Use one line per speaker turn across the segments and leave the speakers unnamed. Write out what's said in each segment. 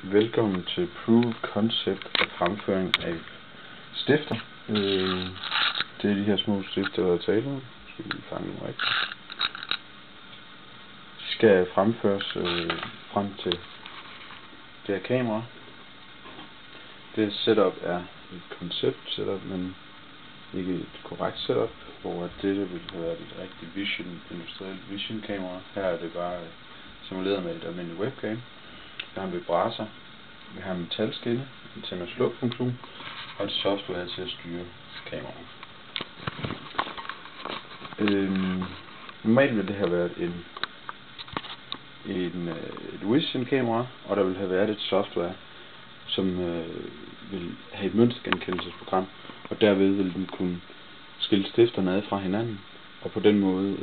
Velkommen til Proof of Concept og fremføring af stifter. Det er de her små stifter, der er tale om. Skal vi fange dem rigtigt. De skal fremføres frem til det her kamera. Det setup er et koncept setup, men ikke et korrekt setup, hvor dette ville have været et rigtigt industrielt vision kamera. Her er det bare simuleret med et almindeligt webcam. Der har en vibrator, vi har en metalskinne, en tænd- og sluk-funktion, og et software til at styre kameraet. Normalt ville det have været et vision kamera, og der ville have været et software, som vil have et mønstergenkendelsesprogram, og derved vil den kunne skille stifterne ad fra hinanden, og på den måde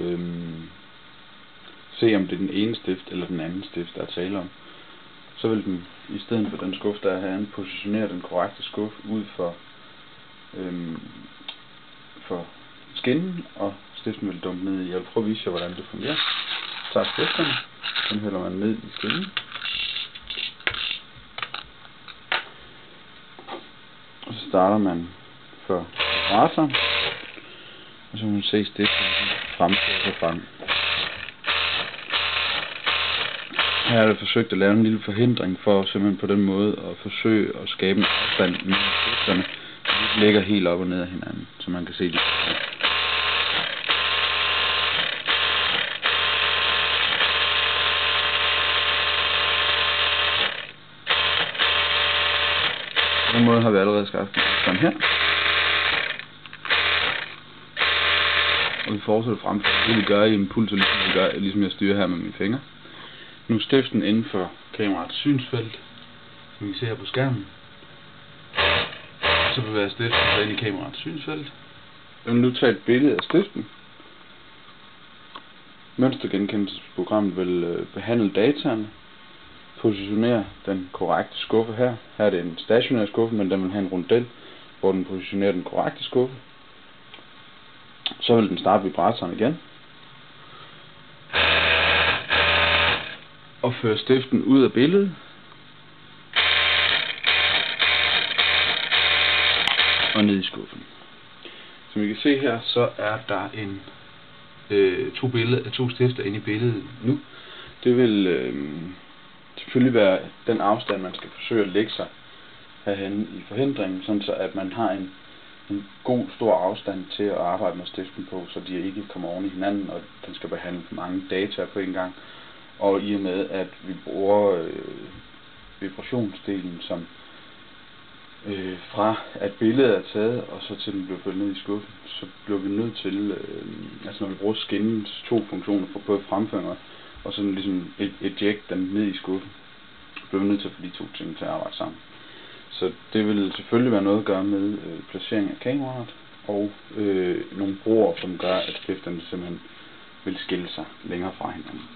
se om det er den ene stift eller den anden stift, der er tale om. Så vil den, i stedet for den skuffe, der er herinde, positionere den korrekte skuffe ud for skinnen, og stiften vil dumpe ned i. Jeg vil prøve at vise jer, hvordan det fungerer. Så tager stifterne, den hælder man ned i skinnen. Og så starter man for vibratoren, og så kan man se stifterne frem. Her er det forsøgt at lave en lille forhindring for simpelthen på den måde at forsøge at skabe en afstand mellem stifterne, så de ligger helt op og ned af hinanden, så man kan se det. På den måde har vi allerede skabt en afstand her. Og vi fortsætter frem for det, vi gør i impulser, ligesom jeg styrer her med mine fingre. Nu er stiften inden for kameraets synsfelt, som I kan se her på skærmen. Så bevæger stiften sig ind i kameraets synsfelt. Jeg vil nu tage et billede af stiften. Mønstergenkendelsesprogrammet vil behandle dataene, positionere den korrekte skuffe her. Her er det en stationær skuffe, men den vil have en rundel, hvor den positionerer den korrekte skuffe. Så vil den starte vibratoren igen. Og føre stiften ud af billedet. Og ned i skuffen. Som I kan se her, så er der to stifter inde i billedet nu. Det vil selvfølgelig være den afstand, man skal forsøge at lægge sig herhenne i forhindringen, sådan så at man har en god stor afstand til at arbejde med stiften på, så de ikke kommer oven i hinanden, og den skal behandle mange data på en gang. Og i og med, at vi bruger vibrationsdelen, som fra at billedet er taget, og så til den bliver følt ned i skuffen, så bliver vi nødt til, altså når vi bruger skinnens to funktioner for både fremføring og sådan ligesom eject den ned i skuffen, så bliver vi nødt til at få de to ting til at arbejde sammen. Så det vil selvfølgelig være noget at gøre med placering af kameraet, og nogle broer, som gør, at stifterne simpelthen vil skille sig længere fra hinanden.